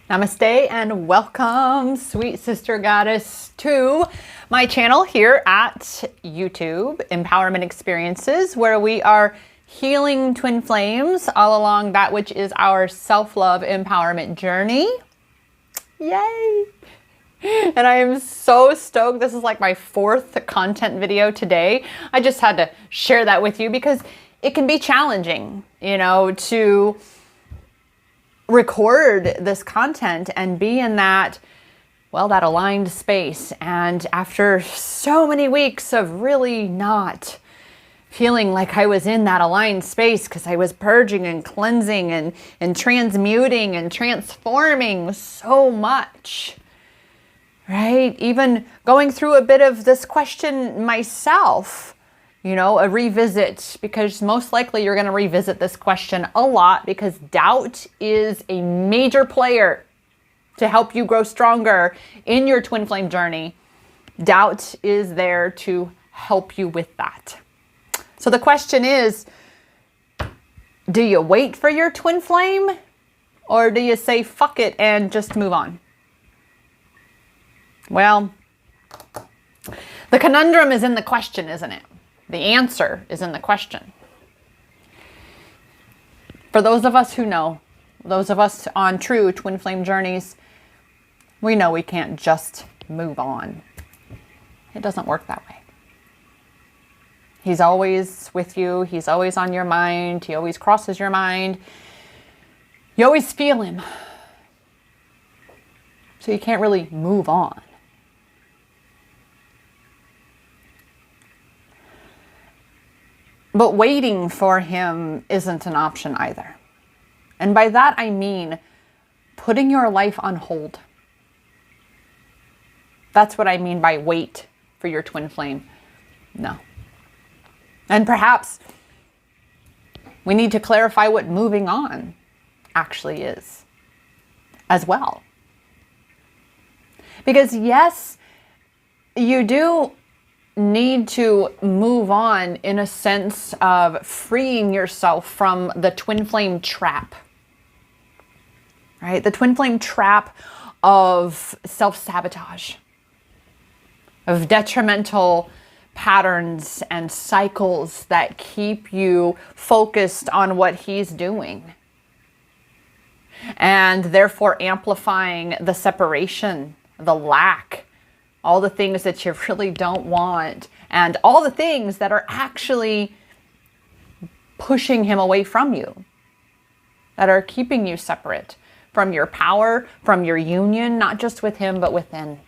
Namaste and welcome, sweet sister goddess, to my channel here at YouTube, Empowerment Experiences, where we are healing twin flames all along that which is our self-love empowerment journey. Yay! And I am so stoked. This is like my fourth content video today. I just had to share that with you because it can be challenging, to record this content and be in that aligned space. And after so many weeks of really not feeling like I was in that aligned space because I was purging and cleansing and transmuting and transforming so much, right? Even going through a bit of this question myself, a revisit, because most likely you're going to revisit this question a lot because doubt is a major player to help you grow stronger in your twin flame journey. Doubt is there to help you with that. So the question is, do you wait for your twin flame or do you say fuck it and just move on? Well, the conundrum is in the question, isn't it? The answer is in the question. For those of us who know, those of us on true twin flame journeys, we know we can't just move on. It doesn't work that way. He's always with you. He's always on your mind. He always crosses your mind. You always feel him. So you can't really move on. But waiting for him isn't an option either. And by that I mean putting your life on hold. That's what I mean by wait for your twin flame. No. And perhaps we need to clarify what moving on actually is as well. Because yes, you do need to move on in a sense of freeing yourself from the twin flame trap, right? The twin flame trap of self-sabotage, of detrimental patterns and cycles that keep you focused on what he's doing, and therefore amplifying the separation, the lack, all the things that you really don't want, and all the things that are actually pushing him away from you, that are keeping you separate from your power, from your union, not just with him, but within.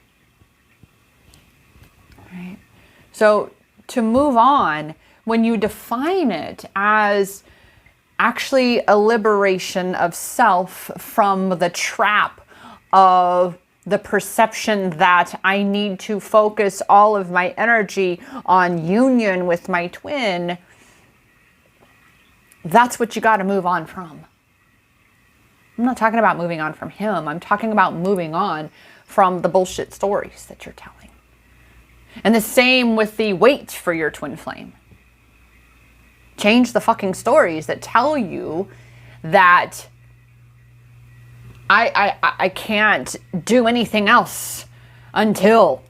Right? So to move on, when you define it as actually a liberation of self from the trap of the perception that I need to focus all of my energy on union with my twin, that's what you got to move on from. I'm not talking about moving on from him. I'm talking about moving on from the bullshit stories that you're telling. And the same with the wait for your twin flame. Change the fucking stories that tell you that I can't do anything else until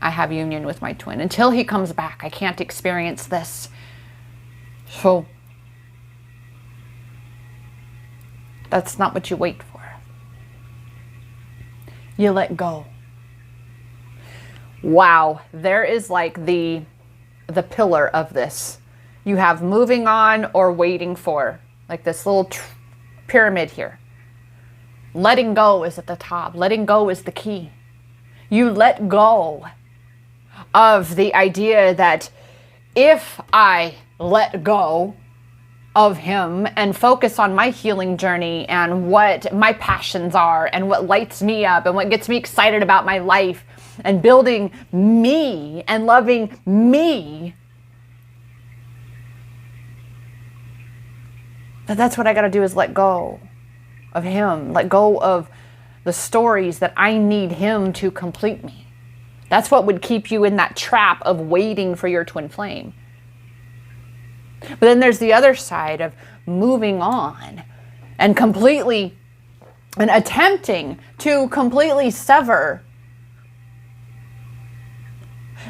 I have union with my twin. Until he comes back, I can't experience this. So that's not what you wait for. You let go. Wow, there is like the pillar of this. You have moving on or waiting for, like this little pyramid here. Letting go is at the top. Letting go is the key. You let go of the idea that if I let go of him and focus on my healing journey and what my passions are and what lights me up and what gets me excited about my life and building me and loving me, that's what I got to do, is let go of him, let go of the stories that I need him to complete me. That's what would keep you in that trap of waiting for your twin flame. But then there's the other side of moving on and completely and attempting to completely sever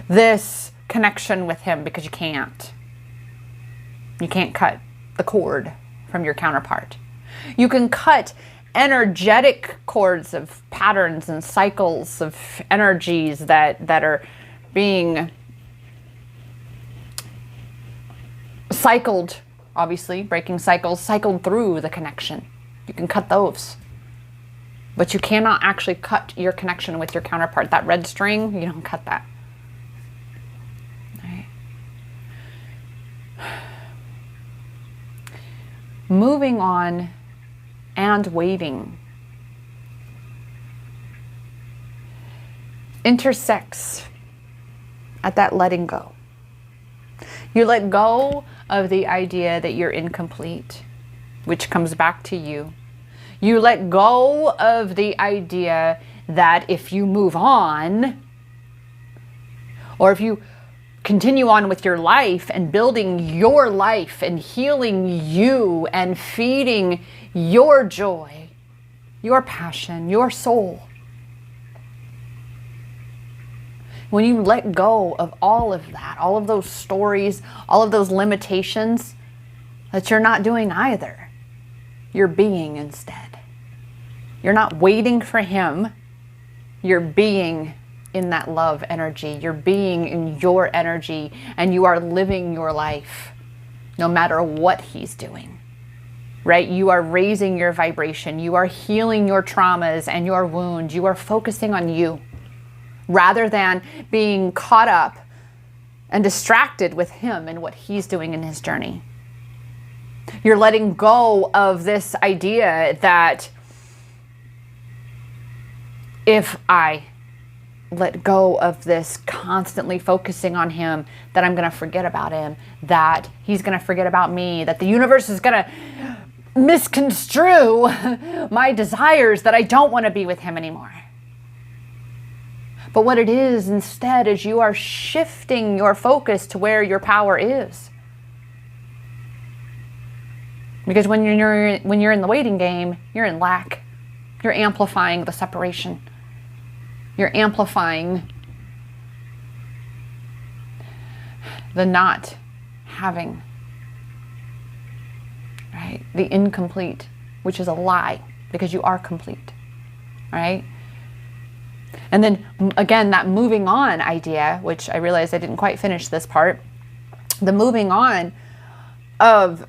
this connection with him, because you can't. You can't cut the cord from your counterpart. You can cut energetic cords of patterns and cycles of energies that are being cycled, obviously, breaking cycles, cycled through the connection. You can cut those. But you cannot actually cut your connection with your counterpart. That red string, you don't cut that. Right. Moving on and waiting intersects at that letting go. You let go of the idea that you're incomplete, which comes back to you. You let go of the idea that if you move on, or if you continue on with your life and building your life and healing you and feeding your joy, your passion, your soul, when you let go of all of that, all of those stories, all of those limitations, that you're not doing either. You're being instead. You're not waiting for him. You're being in that love energy. You're being in your energy, and you are living your life no matter what he's doing. Right? You are raising your vibration. You are healing your traumas and your wounds. You are focusing on you rather than being caught up and distracted with him and what he's doing in his journey. You're letting go of this idea that if I let go of this constantly focusing on him, that I'm going to forget about him, that he's going to forget about me, that the universe is going to misconstrue my desires, that I don't want to be with him anymore. But what it is instead is you are shifting your focus to where your power is. Because when you're in the waiting game, you're in lack. You're amplifying the separation. You're amplifying the not having, right? The incomplete, which is a lie, because you are complete, right? And then again, that moving on idea, which I realized I didn't quite finish this part, the moving on of,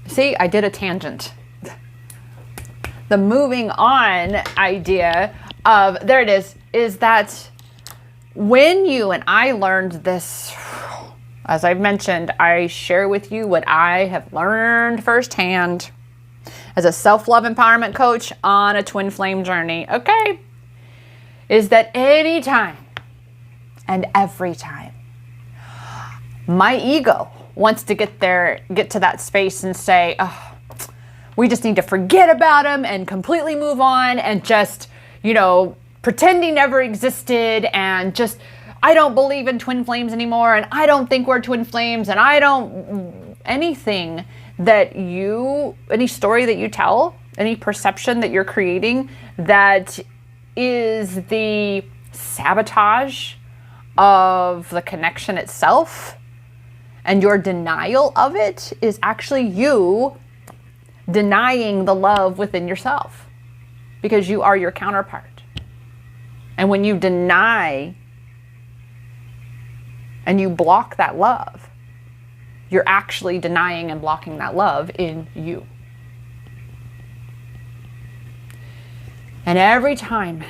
see, I did a tangent. The moving on idea of, there it is that when you and I learned this, as I've mentioned, I share with you what I have learned firsthand as a self-love empowerment coach on a twin flame journey, okay, is that anytime and every time my ego wants to get to that space and say, oh, we just need to forget about him and completely move on and just, pretend he never existed and just, I don't believe in twin flames anymore and I don't think we're twin flames and I don't, anything that any story that you tell, any perception that you're creating that is the sabotage of the connection itself, and your denial of it is actually you denying the love within yourself, because you are your counterpart. And when you deny and you block that love, you're actually denying and blocking that love in you. And every time,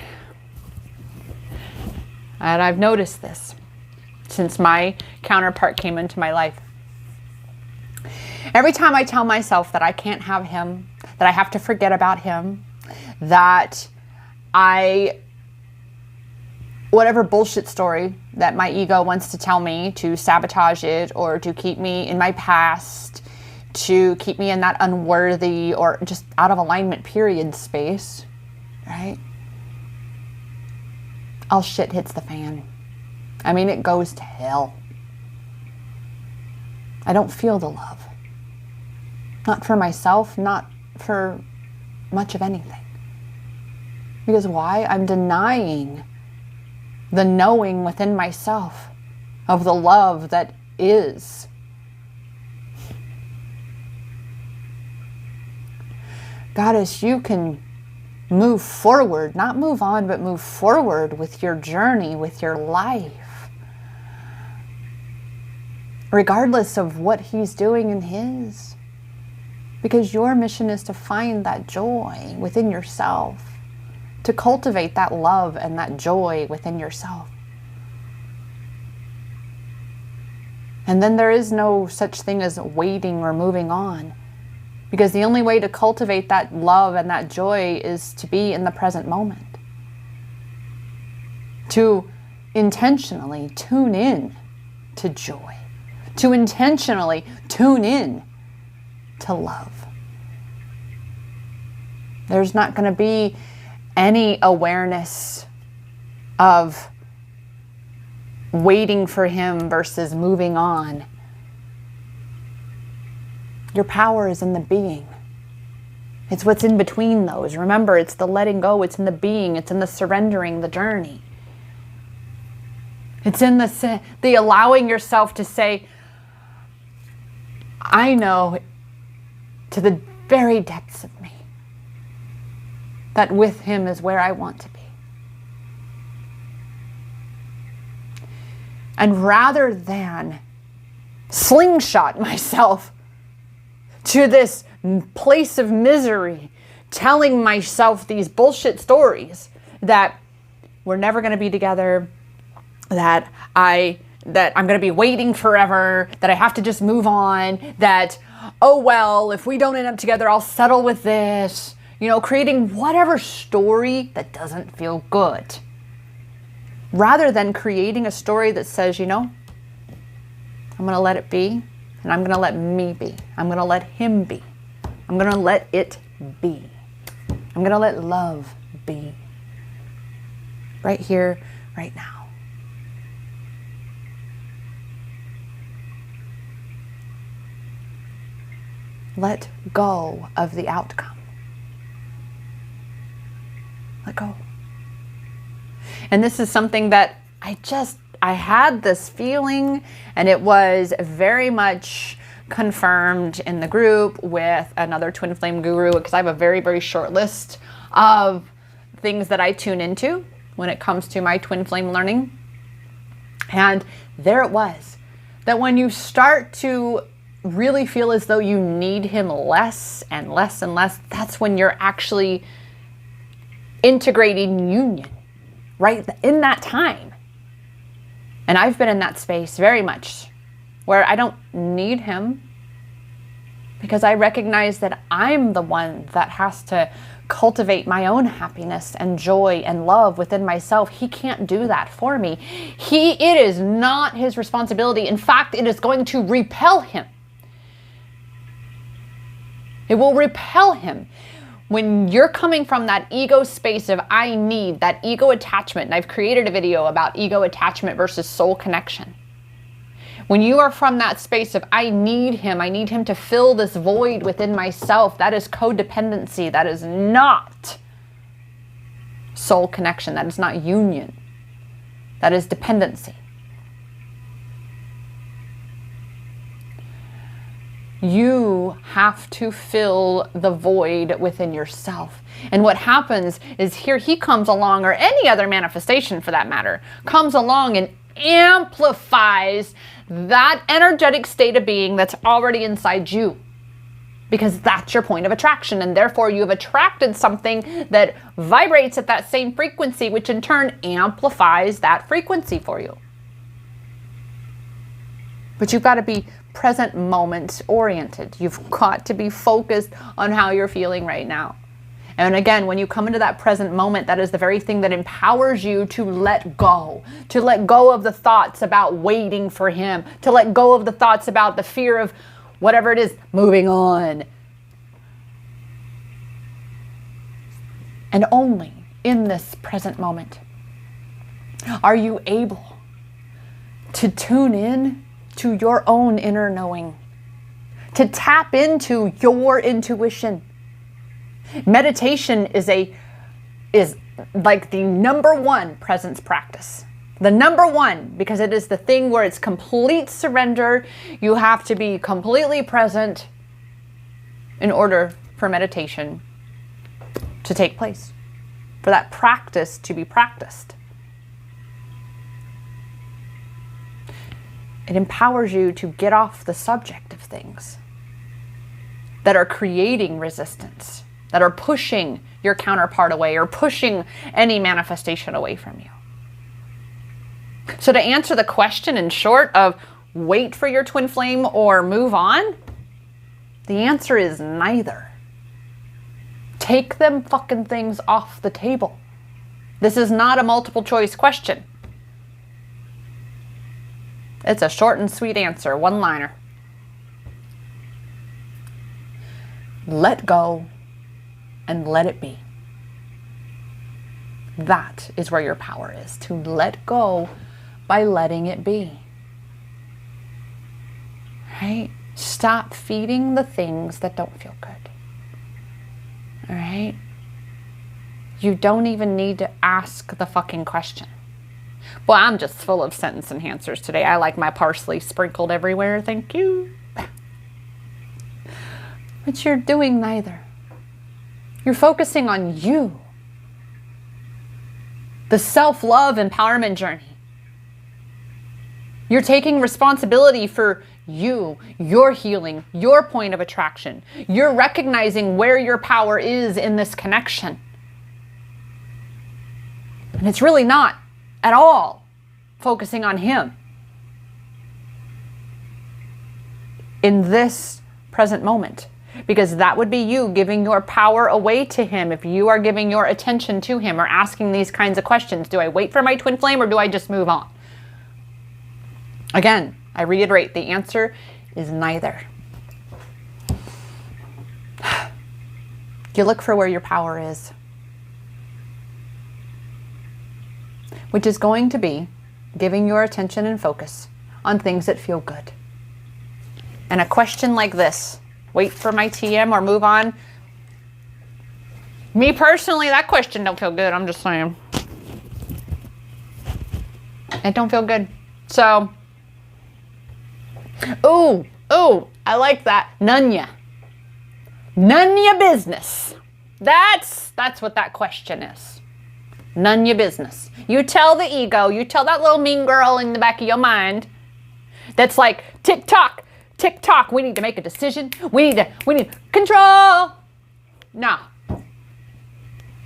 and I've noticed this since my counterpart came into my life, every time I tell myself that I can't have him, that I have to forget about him, that whatever bullshit story that my ego wants to tell me to sabotage it or to keep me in my past, to keep me in that unworthy or just out of alignment period space, right? All shit hits the fan. I mean, it goes to hell. I don't feel the love. Not for myself, not for much of anything. Because why? I'm denying the knowing within myself of the love that is. Goddess, you can move forward, not move on, but move forward with your journey, with your life, regardless of what he's doing in his. Because your mission is to find that joy within yourself, to cultivate that love and that joy within yourself. And then there is no such thing as waiting or moving on. Because the only way to cultivate that love and that joy is to be in the present moment. To intentionally tune in to joy. To intentionally tune in to love. There's not going to be any awareness of waiting for him versus moving on. Your power is in the being. It's what's in between those. Remember, it's the letting go. It's in the being. It's in the surrendering, the journey. It's in the allowing yourself to say, I know to the very depths of me that with him is where I want to be. And rather than slingshot myself to this place of misery, telling myself these bullshit stories that we're never going to be together, that I'm going to be waiting forever, that I have to just move on, that, oh well, if we don't end up together, I'll settle with this. You know, creating whatever story that doesn't feel good. Rather than creating a story that says, you know, I'm going to let it be, and I'm going to let me be. I'm going to let him be. I'm going to let it be. I'm going to let love be. Right here, right now. Let go of the outcome. Let go. And this is something that I had this feeling, and it was very much confirmed in the group with another twin flame guru, because I have a very, very short list of things that I tune into when it comes to my twin flame learning. And there it was, that when you start to really feel as though you need him less and less and less, that's when you're actually integrating union, right in that time. And I've been in that space very much where I don't need him, because I recognize that I'm the one that has to cultivate my own happiness and joy and love within myself. He can't do that for me. It is not his responsibility. In fact, it is going to repel him. It will repel him. When you're coming from that ego space of I need, that ego attachment, and I've created a video about ego attachment versus soul connection. When you are from that space of I need him to fill this void within myself, that is codependency. That is not soul connection. That is not union. That is dependency. You have to fill the void within yourself. And what happens is here he comes along, or any other manifestation for that matter, comes along and amplifies that energetic state of being that's already inside you. Because that's your point of attraction. And therefore you have attracted something that vibrates at that same frequency, which in turn amplifies that frequency for you. But you've got to be present moment oriented. You've got to be focused on how you're feeling right now. And again, when you come into that present moment, that is the very thing that empowers you to let go of the thoughts about waiting for him, to let go of the thoughts about the fear of whatever it is, moving on. And only in this present moment are you able to tune in to your own inner knowing, to tap into your intuition, Meditation is like the number one presence practice. The number one, because it is the thing where it's complete surrender. You have to be completely present in order for meditation to take place, for that practice to be practiced. It empowers you to get off the subject of things that are creating resistance, that are pushing your counterpart away or pushing any manifestation away from you. So to answer the question in short of wait for your twin flame or move on, the answer is neither. Take them fucking things off the table. This is not a multiple choice question. It's a short and sweet answer, one-liner. Let go and let it be. That is where your power is, to let go by letting it be. Right? Stop feeding the things that don't feel good. All right? You don't even need to ask the fucking question. Well, I'm just full of sentence enhancers today. I like my parsley sprinkled everywhere. Thank you. But you're doing neither. You're focusing on you. The self-love empowerment journey. You're taking responsibility for you, your healing, your point of attraction. You're recognizing where your power is in this connection. And it's really not at all focusing on him. In this present moment. Because that would be you giving your power away to him if you are giving your attention to him or asking these kinds of questions. Do I wait for my twin flame or do I just move on? Again, I reiterate, the answer is neither. You look for where your power is, which is going to be giving your attention and focus on things that feel good. And a question like this, wait for my TM or move on. Me personally, that question don't feel good. I'm just saying. It don't feel good. So, ooh, I like that. None ya business. That's what that question is. None ya business. You tell the ego, you tell that little mean girl in the back of your mind that's like, tick tock, we need to make a decision. We need control. No.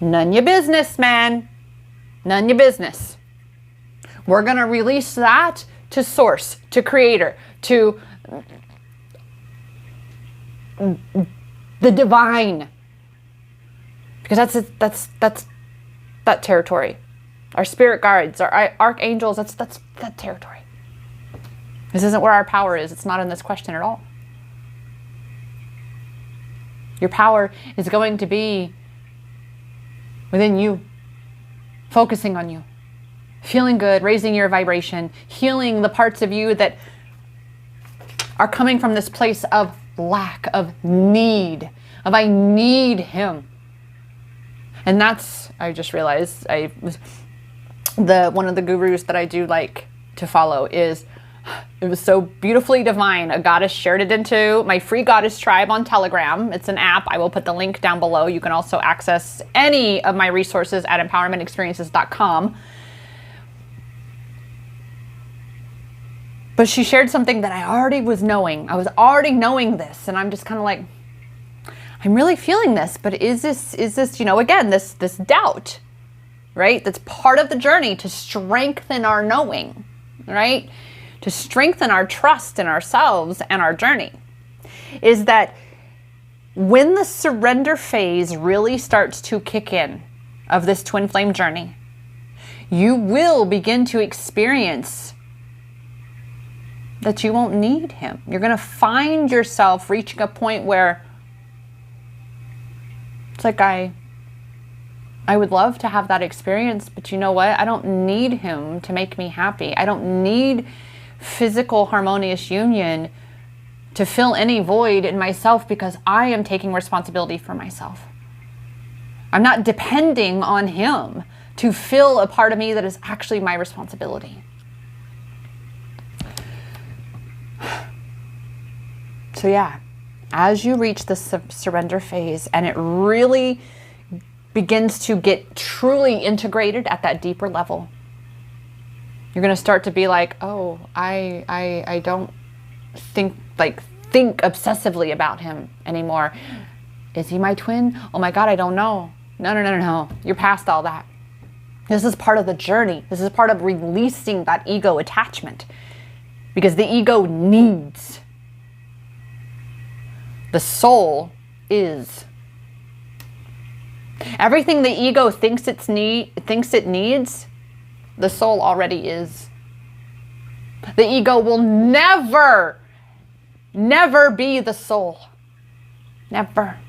None your business, man. None your business. We're going to release that to source, to creator, to the divine. Because that's that territory. Our spirit guides, our archangels, that's that territory. This isn't where our power is. It's not in this question at all. Your power is going to be within you, focusing on you, feeling good, raising your vibration, healing the parts of you that are coming from this place of lack, of need, of I need him. And that's, I just realized, one of the gurus that I do like to follow is, it was so beautifully divine. A goddess shared it into my free goddess tribe on Telegram. It's an app. I will put the link down below. You can also access any of my resources at empowermentexperiences.com. But she shared something that I already was knowing. I was already knowing this, and I'm just kind of like, I'm really feeling this, but is this, again, this doubt, right? That's part of the journey to strengthen our knowing, right? To strengthen our trust in ourselves and our journey, is that when the surrender phase really starts to kick in of this twin flame journey, you will begin to experience that you won't need him. You're going to find yourself reaching a point where it's like, I would love to have that experience, but you know what? I don't need him to make me happy. I don't need physical harmonious union to fill any void in myself because I am taking responsibility for myself. I'm not depending on him to fill a part of me that is actually my responsibility. So yeah, as you reach the surrender phase and it really begins to get truly integrated at that deeper level, you're going to start to be like, oh, I don't think obsessively about him anymore. Is he my twin? Oh my God, I don't know. No. You're past all that. This is part of the journey. This is part of releasing that ego attachment, because the ego needs. The soul is. Everything the ego thinks it needs, the soul already is. The ego will never be the soul. Never.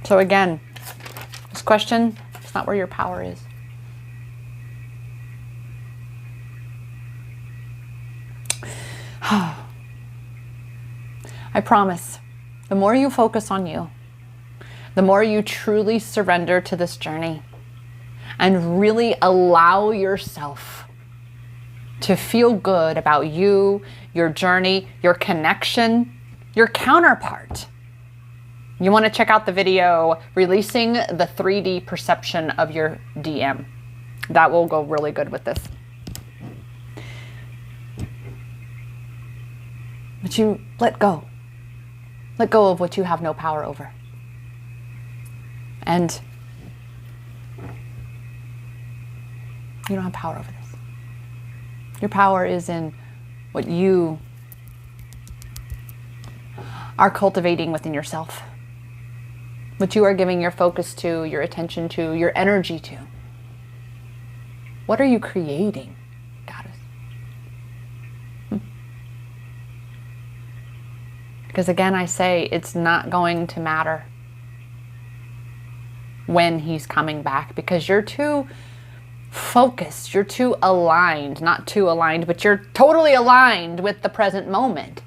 So again, this question is not where your power is. I promise, the more you focus on you, the more you truly surrender to this journey and really allow yourself to feel good about you, your journey, your connection, your counterpart. You want to check out the video, Releasing the 3D Perception of Your DM. That will go really good with this. But you let go. Let go of what you have no power over. And you don't have power over this. Your power is in what you are cultivating within yourself. What you are giving your focus to, your attention to, your energy to. What are you creating, Goddess? Because again, I say, it's not going to matter when he's coming back, because you're too focused, you're too aligned, not too aligned, but you're totally aligned with the present moment.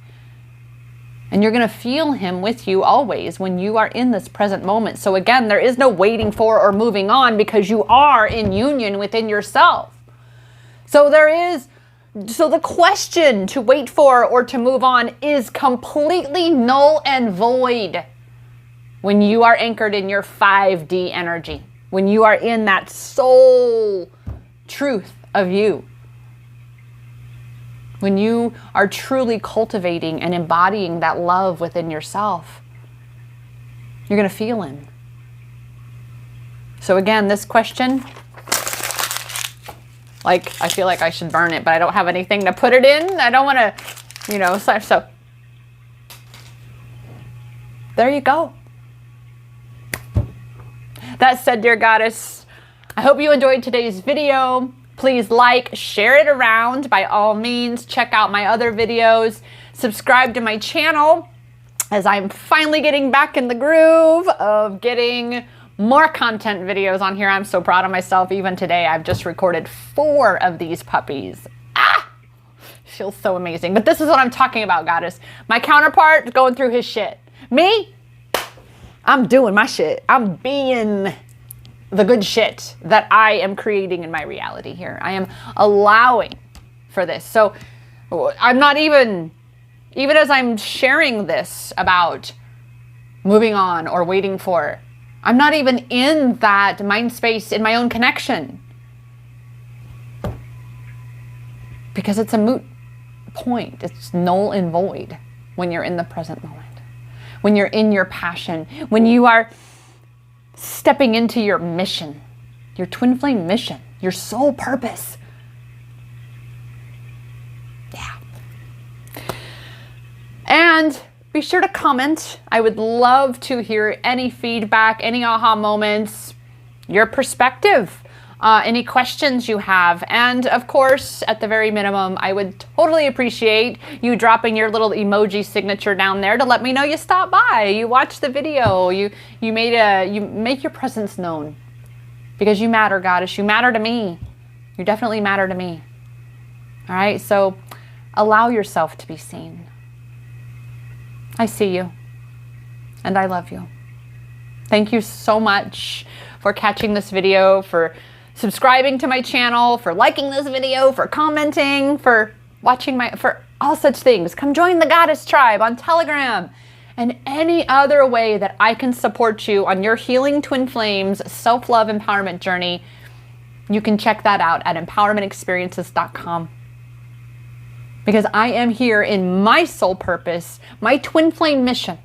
And you're going to feel him with you always when you are in this present moment. So again, there is no waiting for or moving on, because you are in union within yourself. So the question to wait for or to move on is completely null and void when you are anchored in your 5D energy, when you are in that soul truth of you. When you are truly cultivating and embodying that love within yourself, you're going to feel him. So again, this question, like, I feel like I should burn it, but I don't have anything to put it in. I don't want to, so there you go. That said, dear Goddess, I hope you enjoyed today's video. Please like, share it around by all means. Check out my other videos. Subscribe to my channel, as I'm finally getting back in the groove of getting more content videos on here. I'm so proud of myself. Even today, I've just recorded 4 of these puppies. Feels so amazing. But this is what I'm talking about, Goddess. My counterpart going through his shit. Me, I'm doing my shit. I'm being the good shit that I am creating in my reality here. I am allowing for this. So I'm not even as I'm sharing this about moving on or waiting for, I'm not even in that mind space in my own connection. Because it's a moot point. It's null and void when you're in the present moment. When you're in your passion. When you are stepping into your mission, your twin flame mission, your soul purpose. Yeah. And be sure to comment. I would love to hear any feedback, any aha moments, your perspective, any questions you have. And of course, at the very minimum, I would totally appreciate you dropping your little emoji signature down there to let me know you stopped by, you watched the video, you make your presence known, because you matter, Goddess. You matter to me. You definitely matter to me. All right, so allow yourself to be seen. I see you. and I love you. Thank you so much for catching this video, for subscribing to my channel, for liking this video, for commenting, for watching for all such things. Come join the Goddess Tribe on Telegram and any other way that I can support you on your healing twin flames self-love empowerment journey. You can check that out at empowermentexperiences.com. Because I am here in my soul purpose, my twin flame mission,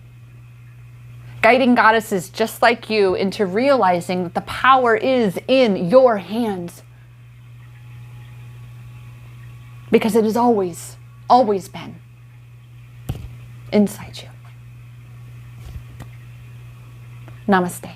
guiding goddesses just like you into realizing that the power is in your hands. Because it has always, always been inside you. Namaste.